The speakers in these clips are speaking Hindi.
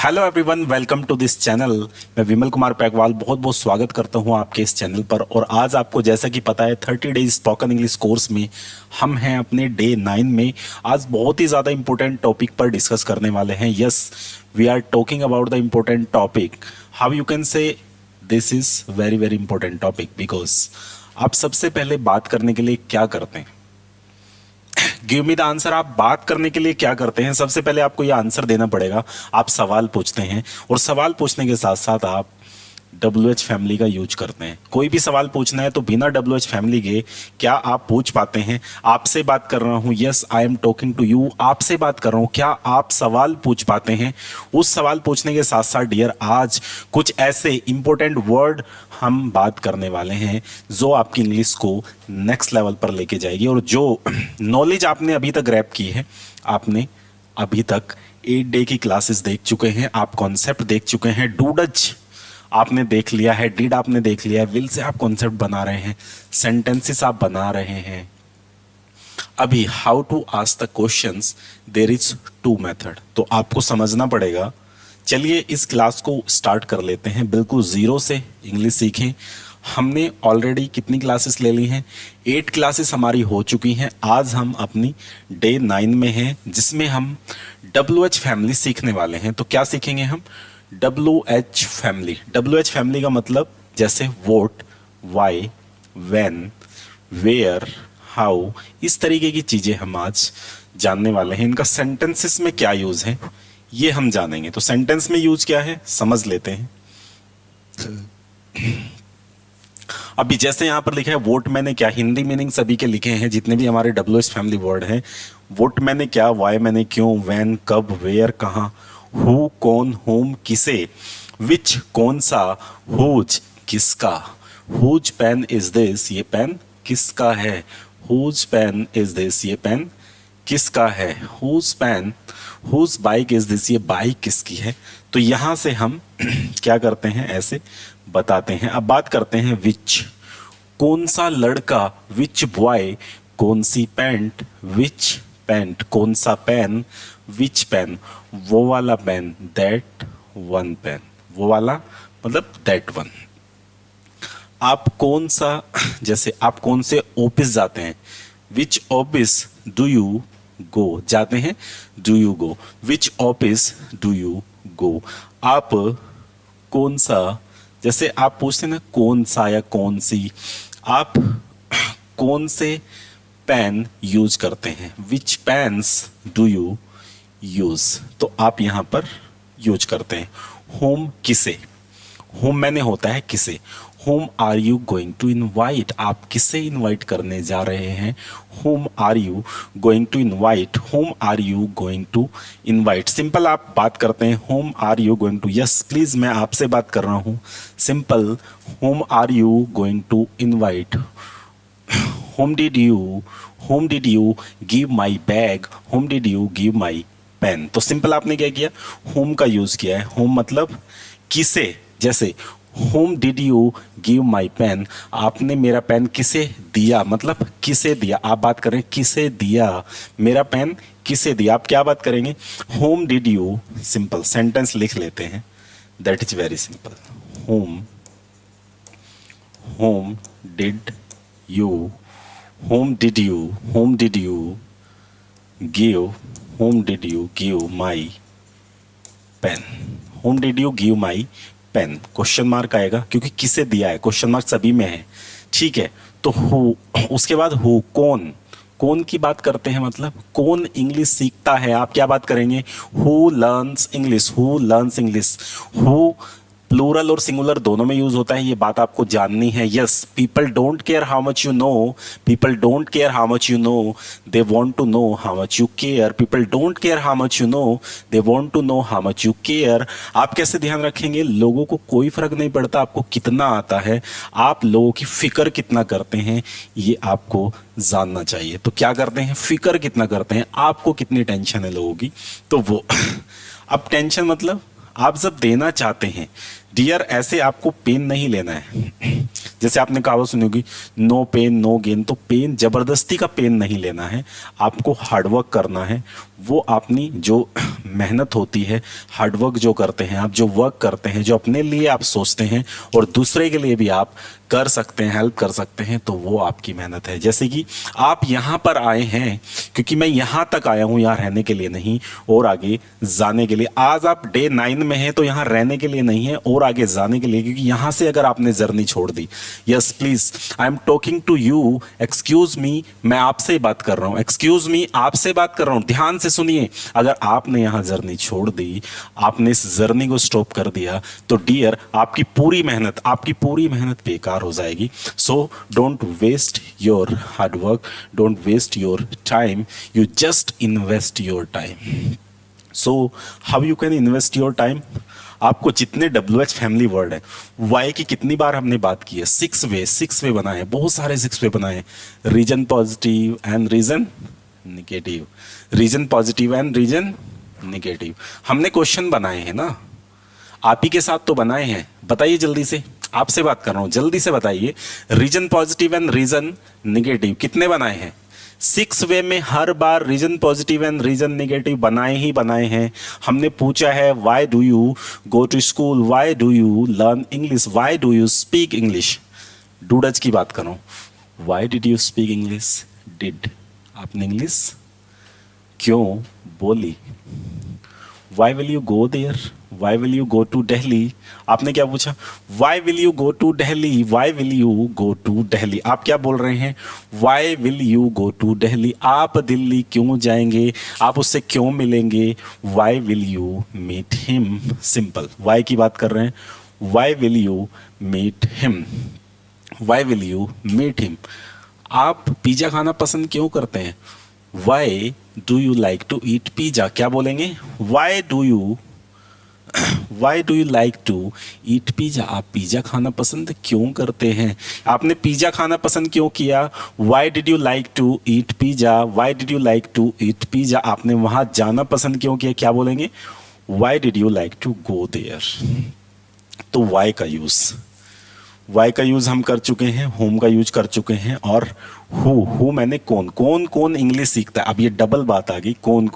Hello everyone, welcome to this channel. मैं विमल कुमार पैगवाल बहुत बहुत स्वागत करता हूं आपके इस चैनल पर। और आज आपको जैसा कि पता है 30 डेज स्पोकन इंग्लिश कोर्स में हम हैं अपने डे 9 में। आज बहुत ही ज़्यादा इंपॉर्टेंट टॉपिक पर डिस्कस करने वाले हैं। Yes, we are talking about the important topic. How you can say this is very very important topic because आप सबसे पहले बात करने के लिए क्या करते हैं? Give me the answer. आप बात करने के लिए क्या करते हैं? सबसे पहले आपको यह आंसर देना पड़ेगा। आप सवाल पूछते हैं और सवाल पूछने के साथ साथ आप WH फैमिली का यूज करते हैं। कोई भी सवाल पूछना है तो बिना WH फैमिली के क्या आप पूछ पाते हैं? आपसे बात कर रहा हूं, yes I am talking to you, आपसे बात कर रहा हूं, क्या आप सवाल पूछ पाते हैं? उस सवाल पूछने के साथ साथ डियर आज कुछ ऐसे इंपॉर्टेंट वर्ड हम बात करने वाले हैं जो आपकी इंग्लिश को नेक्स्ट लेवल पर लेके जाएगी। और जो नॉलेज आपने अभी तक ग्रैब की है, आपने अभी तक 8 डे की क्लासेस देख चुके हैं, आप कॉन्सेप्ट देख चुके हैं, डूडज आपने देख लिया है, डिड आपने देख लिया है, विल से आप कॉन्सेप्ट बना रहे हैं, सेंटेंसेस आप बना रहे हैं। अभी how to ask the questions, there is 2 method, तो आपको समझना पड़ेगा। चलिए इस क्लास को स्टार्ट कर लेते हैं। बिल्कुल जीरो से इंग्लिश सीखें। हमने ऑलरेडी कितनी क्लासेस ले ली हैं? 8 क्लासेस हमारी हो चुकी हैं। आज हम अपनी डे 9 में हैं जिसमें हम WH फैमिली सीखने वाले हैं। तो क्या सीखेंगे हम? WH family. WH फैमिली का मतलब जैसे what, why, when, where, how, इस तरीके की चीजें हम आज जानने वाले हैं। इनका सेंटेंसेस में क्या यूज है ये हम जानेंगे। तो सेंटेंस में यूज क्या है समझ लेते हैं। अभी जैसे यहां पर लिखा है वोट मैंने क्या, हिंदी मीनिंग सभी के लिखे हैं जितने भी हमारे WH फैमिली वर्ड हैं। वोट मैंने क्या, वाई मैंने क्यों, व्हेन कब, वेयर कहां, हु कौन, होम किसे, विच कौन सा, हुज किसका, हुज पेन इज दिस ये पेन किसका है, हुज पेन इज दिस ये पेन किसका है, whose pen, whose bike is this ये बाइक किसकी है। तो यहां से हम क्या करते हैं, ऐसे बताते हैं। अब बात करते हैं विच, कौन सा लड़का, विच बॉय, कौन सी पैंट, विच पैंट, कौन सा पेन, विच पेन, वो वाला पेन, दैट वन पेन, वो वाला मतलब दैट वन। आप कौन सा, जैसे आप कौन से ऑफिस जाते हैं, विच ऑफिस डू यू गो, जाते हैं do you go, which office do you गो। आप कौन सा, जैसे आप पूछते हैं ना कौन सा या कौन सी, आप कौन से पेन यूज करते हैं, विच पेन्स डू यू यूज, तो आप यहां पर यूज करते हैं। होम किसे, होम मैंने होता है किसे, whom are you going to invite, आप किसे इनवाइट करने जा रहे हैं, whom are you going to invite, whom are you going to invite. Simple आप बात करते हैं whom are you going to, yes please मैं आपसे बात कर रहा हूं। Simple whom are you going to invite, whom did you give my bag, whom did you give my pen. तो सिंपल आपने क्या किया, होम का यूज किया है। होम मतलब किसे, जैसे whom did you give my pen, आपने मेरा पेन किसे दिया, मतलब किसे दिया, आप बात करें किसे दिया मेरा पेन, किसे दिया। आप क्या बात करेंगे, home did you, simple sentence लिख लेते हैं, that is very simple. Home did you, home did you give, whom did you give my pen, whom did you give my pen, question mark आएगा क्योंकि किसे दिया है, क्वेश्चन मार्क सभी में है, ठीक है। तो हु, उसके बाद हु, कौन, कौन की बात करते हैं, मतलब कौन इंग्लिश सीखता है, आप क्या बात करेंगे, who learns English, who learns English. Who plural और सिंगुलर दोनों में यूज होता है, ये बात आपको जाननी है। Yes, people don't care how much you know, people don't care how much you know, they want to know how much you care, people don't care how much you know, they want to know how much you care. आप कैसे ध्यान रखेंगे, लोगों को कोई फर्क नहीं पड़ता आपको कितना आता है, आप लोगों की फिक्र कितना करते हैं ये आपको जानना चाहिए। तो क्या करते हैं, फिक्र कितना करते हैं, आपको कितनी टेंशन है लोगों की, तो वो अब टेंशन मतलब आप जब देना चाहते हैं डियर, ऐसे आपको पेन नहीं लेना है। जैसे आपने कहावत सुनी होगी, नो पेन नो गेन। तो पेन, जबरदस्ती का पेन नहीं लेना है, आपको हार्डवर्क करना है। वो अपनी जो मेहनत होती है, हार्डवर्क जो करते हैं आप, जो वर्क करते हैं, जो अपने लिए आप सोचते हैं और दूसरे के लिए भी आप कर सकते हैं, हेल्प कर सकते हैं, तो वो आपकी मेहनत है। जैसे कि आप यहाँ पर आए हैं क्योंकि मैं यहाँ तक आया हूँ, यहाँ रहने के लिए नहीं और आगे जाने के लिए। आज आप डे 9 में हैं तो यहाँ रहने के लिए नहीं है और आगे जाने के लिए, क्योंकि यहाँ से अगर आपने जर्नी छोड़ दी। Yes please, I am talking to you, excuse me, मैं आपसे बात कर रहा हूँ, एक्सक्यूज मी, आपसे बात कर रहा हूँ, ध्यान से सुनिए। अगर आपने यहाँ जर्नी छोड़ दी, आपने इस जर्नी को स्टॉप कर दिया, तो डियर आपकी पूरी मेहनत बेकार हो जाएगी। So don't waste your hard work, don't waste your time, you just invest your time. So how you can invest your time? आपको जितने WH फैमिली वर्ड है, वाई की कितनी बार हमने बात की है, 6 वे बनाए, बहुत सारे 6 वे बनाए। Reason positive and reason negative, reason positive and reason negative. हमने क्वेश्चन बनाए हैं ना, आप ही के साथ तो बनाए हैं। बताइए जल्दी से, आपसे बात कर रहा हूं, जल्दी से बताइए। Reason positive and reason negative कितने बनाए हैं? 6 वे में हर बार reason positive and reason negative बनाए हैं। हमने पूछा है why do you go to school, why do you learn English, why do you speak English. डूडज की बात करो, why did you speak English? Did, आपने इंग्लिश क्यों बोली? Why will you go there, why will you go to Delhi. आपने क्या पूछा? Why will you go to Delhi, why will you go to Delhi. आप क्या बोल रहे हैं? Why will you go to Delhi, आप दिल्ली क्यों जाएंगे, आप उससे क्यों मिलेंगे? Why will you meet him. Simple, why की बात कर रहे हैं, why will you meet him, why will you meet him. आप पिज्जा खाना पसंद क्यों करते हैं? Why do you like to eat pizza. क्या बोलेंगे? Y do you like to eat pizza. आप पिज्जा खाना पसंद क्यों करते हैं? आपने पिज्जा खाना पसंद क्यों किया? Why did you like to eat pizza, why did you like to eat pizza. आपने वहां जाना पसंद क्यों किया? क्या बोलेंगे? Why did you like to go there. तो वाई का यूज हम कर चुके हैं, होम का यूज कर चुके हैं, और हु मैंने कौन इंग्लिश सीखता है। अब ये डबल बात आ गई, कौन।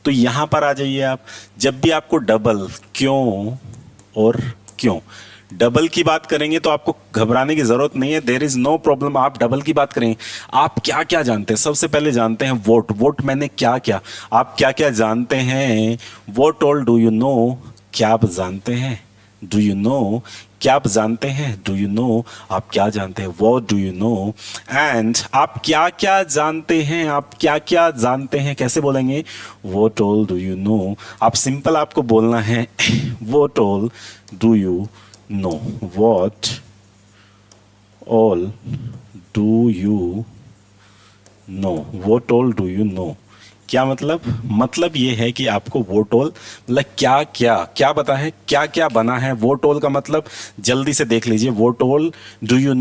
तो यहां पर आ जाइए आप। जब भी आपको डबल, क्यों और क्यों, डबल की बात करेंगे तो आपको घबराने की जरूरत नहीं है, देयर इज नो प्रॉब्लम। आप डबल की बात करेंगे, आप क्या क्या जानते हैं? सबसे पहले जानते हैं वोट मैंने क्या क्या। आप क्या क्या जानते हैं? Vote all do you no, क्या आप जानते हैं? डू यू नो, क्या आप जानते हैं? डू यू नो, आप क्या जानते हैं? What do you no. And आप क्या क्या जानते हैं, आप क्या क्या जानते हैं कैसे बोलेंगे? What all do you no. आप सिंपल, आपको बोलना है what all do you no, what all do you no, what all do you no. क्या मतलब ये है कि आपको वोट ऑल मतलब क्या बता है, क्या क्या बना है। वोट ऑल का मतलब जल्दी से देख लीजिए, vote all do you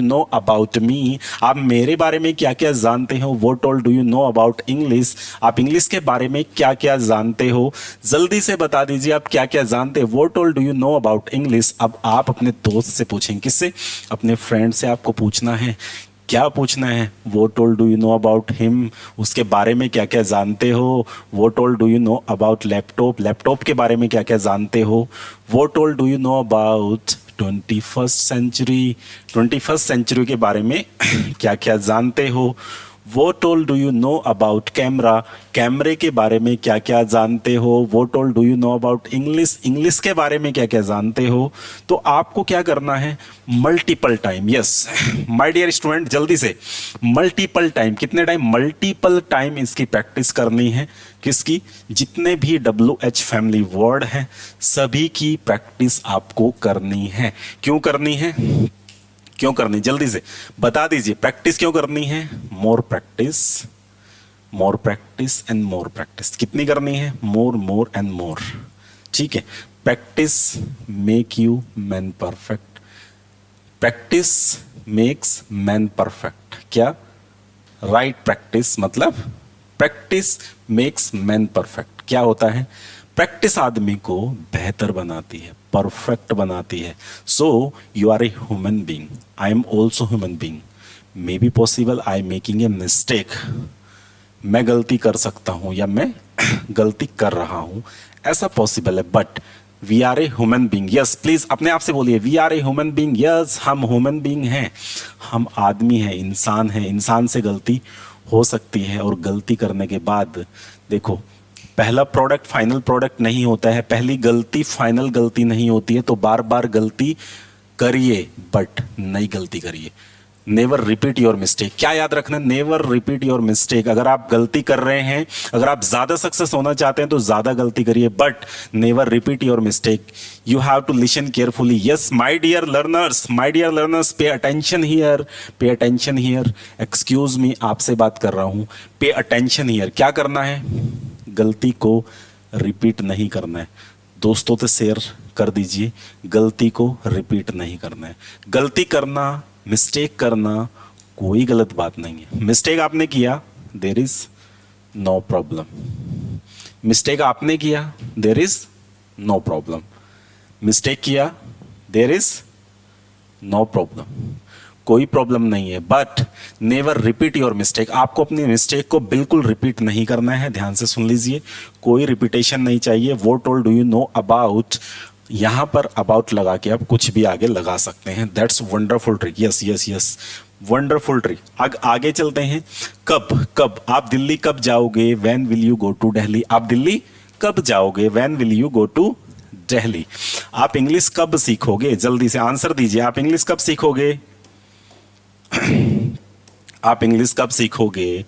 know about me. आप मेरे बारे में क्या क्या जानते हो? Vote all do you know about English. आप इंग्लिश के बारे में क्या क्या जानते हो? जल्दी से बता दीजिए आप क्या क्या जानते हो। Vote all do you know about English. अब आप अपने दोस्त से पूछेंगे, किससे? अपने फ्रेंड से आपको पूछना है। क्या पूछना है? What all do you know about him, उसके बारे में क्या क्या जानते हो? What all do you know about laptop के बारे में क्या क्या जानते हो? What all do you know about 21st century के बारे में क्या क्या जानते हो? What all do you know about कैमरे के बारे में क्या क्या जानते हो? What all do you know about English के बारे में क्या क्या जानते हो? तो आपको क्या करना है? Multiple time, yes my dear student, जल्दी से मल्टीपल टाइम। कितने टाइम? मल्टीपल टाइम इसकी प्रैक्टिस करनी है। किसकी? जितने भी WH फैमिली वर्ड हैं सभी की प्रैक्टिस आपको करनी है। क्यों करनी है? जल्दी से बता दीजिए, प्रैक्टिस क्यों करनी है? More practice and more practice. कितनी करनी है? More and more. ठीक है, practice make you man perfect, practice makes man perfect. क्या? राइट प्रैक्टिस मतलब प्रैक्टिस मेक्स मैन परफेक्ट। क्या होता है? प्रैक्टिस आदमी को बेहतर बनाती है, परफेक्ट बनाती है. So you are a human being, I am also human being. May be possible I making a mistake, मैं गलती कर सकता हूं या मैं गलती कर रहा हूं, ऐसा पॉसिबल है. But we are a human being. Yes, please अपने आप से बोलिए, we are a human being. Yes, हम ह्यूमन बीइंग हैं, हम आदमी हैं, इंसान हैं. इंसान से गलती हो सकती है, और गलती करने के बाद देखो, पहला प्रोडक्ट फाइनल प्रोडक्ट नहीं होता है. पहली गलती फाइनल गलती नहीं होती है. तो बार बार गलती करिए, बट नई गलती करिए. Never repeat your mistake. क्या याद रखना, नेवर रिपीट योर मिस्टेक. अगर आप गलती कर रहे हैं, अगर आप ज्यादा सक्सेस होना चाहते हैं तो ज्यादा गलती करिए, but never repeat your mistake. You have to listen carefully. Yes my dear learners, pay attention here, pay attention here. Excuse me, आपसे बात कर रहा हूं. पे अटेंशन हियर. क्या करना है, गलती को रिपीट नहीं करना है. दोस्तों से शेयर कर दीजिए, गलती को रिपीट नहीं करना है. गलती करना, मिस्टेक करना कोई गलत बात नहीं है. मिस्टेक आपने किया, there is no problem. Mistake आपने किया, there is no problem. Mistake किया, देर इज नो प्रॉब्लम, कोई प्रॉब्लम नहीं है. But never repeat your mistake. आपको अपनी मिस्टेक को बिल्कुल रिपीट नहीं करना है. ध्यान से सुन लीजिए, कोई रिपीटेशन नहीं चाहिए. What all do you know about, यहां पर अबाउट लगा के आप कुछ भी आगे लगा सकते हैं. That's wonderful trick. Yes yes yes, wonderful trick. आगे चलते हैं. कब आप दिल्ली कब जाओगे, when will you go to Delhi. आप दिल्ली कब जाओगे, when will you go to Delhi. आप इंग्लिश कब सीखोगे, जल्दी से आंसर दीजिए. आप इंग्लिश कब सीखोगे, आप इंग्लिश कब सीखोगे,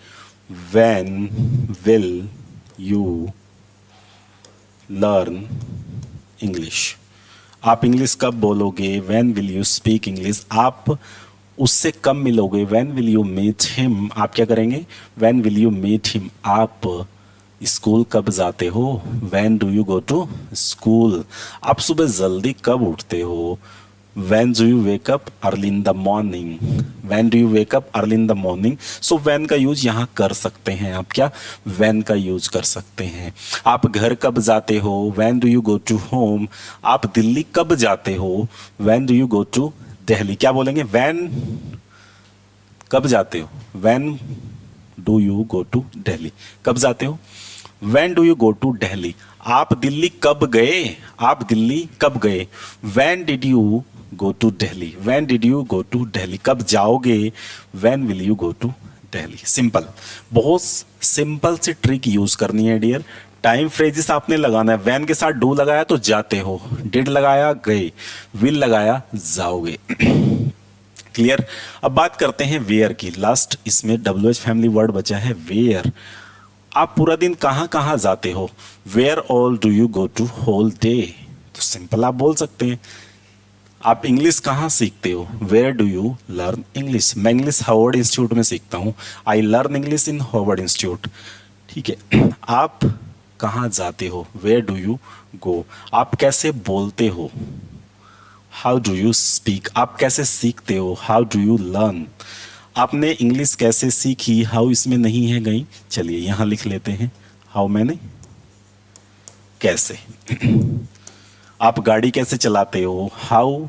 when will you learn English. आप इंग्लिश कब बोलोगे, when will you speak English. आप उससे कब मिलोगे, when will you meet him. आप क्या करेंगे, when will you meet him. आप स्कूल कब जाते हो, when do you go to school. आप सुबह जल्दी कब उठते हो, when do you wake up early in the morning. when do you wake up early in the morning. so when का यूज यहाँ कर सकते हैं. आप क्या when का यूज कर सकते हैं. आप घर कब जाते हो, when do you go to home. आप दिल्ली कब जाते हो, when do you go to Delhi. क्या बोलेंगे, when कब जाते हो, when do you go to Delhi. कब जाते हो, when do you go to Delhi. आप दिल्ली कब गए, आप दिल्ली कब गए, when did you go to Delhi. when did you go to Delhi. कब जाओगे, when will you go to Delhi. Simple, बहुत सिंपल सी ट्रिक यूज करनी है डियर. टाइम फ्रेजेस आपने लगाना है. when के साथ डू लगाया तो जाते हो, डिड लगाया गए, विल लगाया जाओगे. क्लियर. अब बात करते हैं वेयर की. लास्ट इसमें WH फैमिली वर्ड बचा है वेयर. आप पूरा दिन कहाँ कहाँ जाते हो, where all do you go to whole day. तो सिंपल आप बोल सकते हैं. आप इंग्लिश कहाँ सीखते हो, where do you learn English. मैं इंग्लिश हार्वर्ड इंस्टीट्यूट में सीखता हूँ, I learn English in Harvard institute. ठीक है. आप कहाँ जाते हो, वेयर डू यू गो. आप कैसे बोलते हो, हाउ डू यू स्पीक. आप कैसे सीखते हो, हाउ डू यू लर्न. आपने इंग्लिश कैसे सीखी, हाउ इसमें नहीं है गई. चलिए यहां लिख लेते हैं, हाउ मैंने कैसे. आप गाड़ी कैसे चलाते हो, how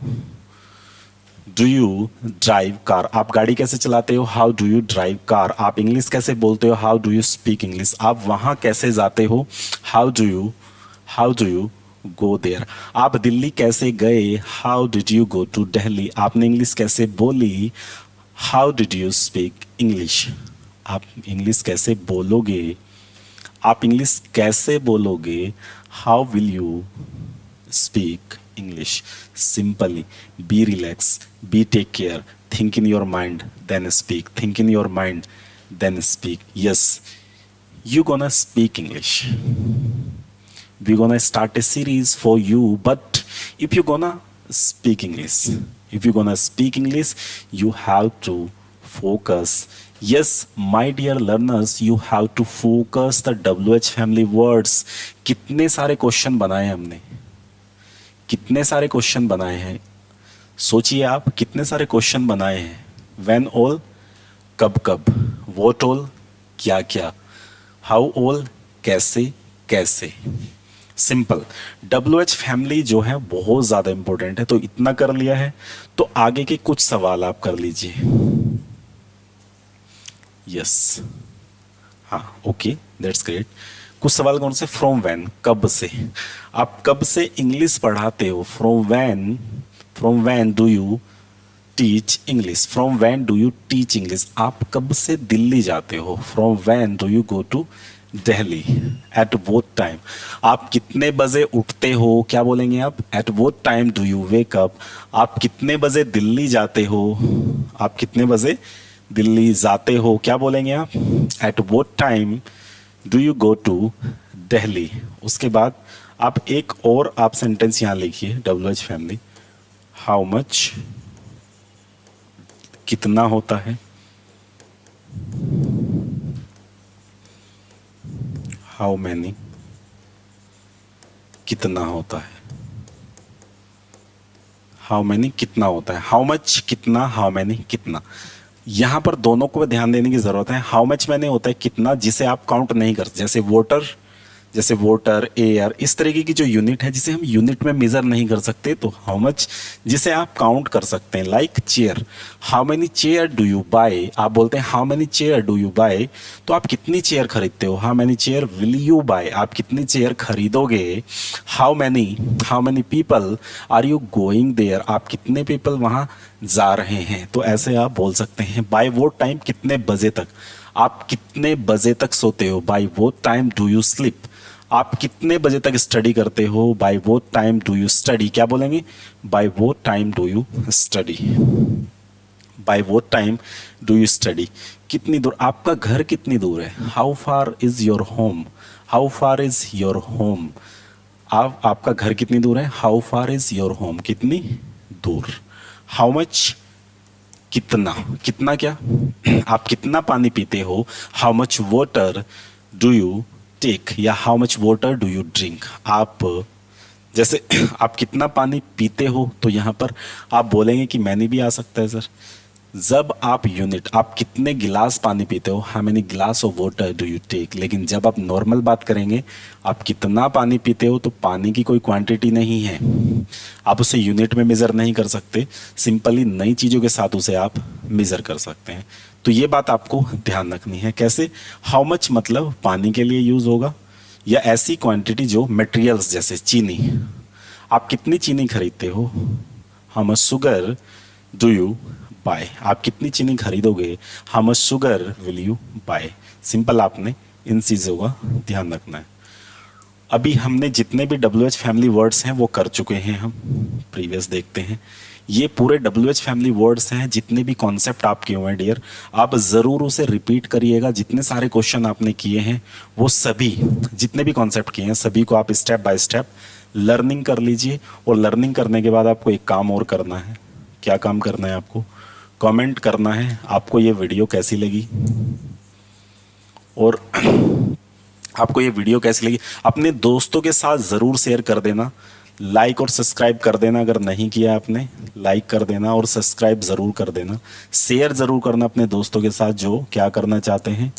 do you drive car. आप गाड़ी कैसे चलाते हो, how do you drive car. आप इंग्लिश कैसे बोलते हो, how do you speak English. आप वहां कैसे जाते हो, how do you go there. आप दिल्ली कैसे गए, how did you go to Delhi. आपने इंग्लिश कैसे बोली, how did you speak English. आप इंग्लिश कैसे बोलोगे, आप इंग्लिश कैसे बोलोगे, how will you speak English. Simply be relax, be take care, think in your mind then speak, think in your mind then speak. Yes, you gonna speak English. We're gonna start a series for you, but if you're gonna speak English, you have to focus. Yes, my dear learners, you have to focus the WH family words. कितने सारे क्वेश्चन बनाए हमने, कितने सारे क्वेश्चन बनाए हैं. सोचिए आप कितने सारे क्वेश्चन बनाए हैं. when all, कब कब, what all, क्या क्या, how all, कैसे कैसे, सिंपल। WH फैमिली जो है बहुत ज़्यादा इंपॉर्टेंट है, तो इतना कर लिया है। तो आगे के कुछ सवाल आप कर लीजिए। यस, हाँ, ओके, दैट्स ग्रेट। कुछ सवाल कौन से? फ्रॉम व्हेन, कब से। आप कब से इंग्लिश पढ़ाते हो? From when do you teach English? From when do you teach English? आप कब से दिल्ली जाते हो? From when do you go to Delhi? At what time. आप कितने बजे उठते हो? क्या बोलेंगे आप? At what time do you wake up? आप कितने बजे दिल्ली जाते हो? आप कितने बजे दिल्ली जाते हो? क्या बोलेंगे आप? At what time do you go to Delhi? उसके बाद आप एक और आप सेंटेंस यहाँ लिखिए, WH फैमिली। हाउ मच, कितना होता है? हाउ मैनी, कितना होता है? हाउ मैनी, कितना होता है? हाउ मच, कितना, हाउ मैनी, कितना। यहां पर दोनों को ध्यान देने की जरूरत है। हाउ मच मैंने होता है कितना, जिसे आप काउंट नहीं कर, जैसे वोटर, एयर, इस तरीके की जो यूनिट है जिसे हम यूनिट में मेजर नहीं कर सकते, तो हाउ मच जिसे आप काउंट कर सकते हैं। Like chair, how many chair do you buy? आप बोलते हैं how many chair do you buy, तो आप कितनी चेयर खरीदते हो? How many chair will you buy? आप कितनी चेयर खरीदोगे? How many people are you going there? आप कितने पीपल वहां जा रहे हैं? तो ऐसे आप बोल सकते हैं। बाय वोट टाइम, कितने बजे तक? आप कितने बजे तक सोते हो? By what time do you sleep? आप कितने बजे तक स्टडी करते हो? By what time do you study? क्या बोलेंगे? By what time do you study? By what time do you study? कितनी दूर, आपका घर कितनी दूर है? How far is your home? How far is your home? आपका घर कितनी दूर है? How far is your home? कितनी दूर। हाउ मच, कितना, कितना क्या? आप कितना पानी पीते हो? How much water do you take? या how much water do you drink? आप जैसे आप कितना पानी पीते हो, तो यहाँ पर आप बोलेंगे कि मैंने भी आ सकता है सर। जब आप यूनिट, आप कितने गिलास पानी पीते हो? How many glass of water do you take? लेकिन जब आप नॉर्मल बात करेंगे, आप कितना पानी पीते हो, तो पानी की कोई क्वांटिटी नहीं है, आप उसे यूनिट में मेज़र नहीं कर सकते। सिंपली नई चीज़ों के साथ उसे आप मेज़र कर सकते हैं। तो ये बात आपको ध्यान रखनी है। कैसे? हाउ मच मतलब पानी के लिए यूज़ होगा, या ऐसी क्वांटिटी जो मटेरियल्स, जैसे चीनी, आप कितनी चीनी खरीदते हो? How much sugar do you buy? आप कितनी चीनी खरीदोगे? How much sugar will you buy? Simple आपने इन चीज़ों का ध्यान रखना है। अभी हमने जितने भी WH फैमिली वर्ड्स हैं वो कर चुके हैं, हम प्रीवियस देखते हैं। ये पूरे WH फैमिली वर्ड्स हैं, जितने भी कॉन्सेप्ट आप किए हुए हैं डियर, आप ज़रूर उसे रिपीट करिएगा। जितने सारे क्वेश्चन आपने किए हैं वो सभी, जितने भी कॉन्सेप्ट किए हैं सभी को आप स्टेप बाय स्टेप लर्निंग कर लीजिए। और लर्निंग करने के बाद आपको एक काम और करना है। क्या काम करना है आपको? कमेंट करना है आपको ये वीडियो कैसी लगी, और आपको ये वीडियो कैसी लगी अपने दोस्तों के साथ ज़रूर शेयर कर देना। लाइक और सब्सक्राइब कर देना, अगर नहीं किया आपने लाइक कर देना और सब्सक्राइब ज़रूर कर देना। शेयर ज़रूर करना अपने दोस्तों के साथ जो क्या करना चाहते हैं,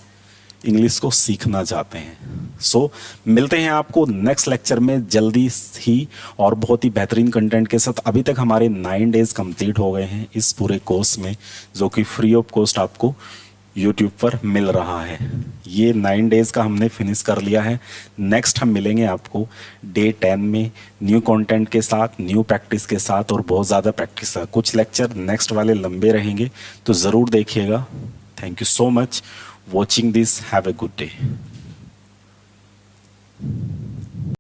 इंग्लिश को सीखना चाहते हैं। सो मिलते हैं आपको नेक्स्ट लेक्चर में जल्दी ही, और बहुत ही बेहतरीन कंटेंट के साथ। अभी तक हमारे 9 डेज कंप्लीट हो गए हैं इस पूरे कोर्स में, जो कि फ्री ऑफ कॉस्ट आपको यूट्यूब पर मिल रहा है। ये 9 डेज का हमने फिनिश कर लिया है। नेक्स्ट हम मिलेंगे आपको डे 10 में न्यू कंटेंट के साथ, न्यू प्रैक्टिस के साथ, और बहुत ज़्यादा प्रैक्टिस का। कुछ लेक्चर नेक्स्ट वाले लंबे रहेंगे, तो ज़रूर देखिएगा। Thank you so much watching this. Have a good day.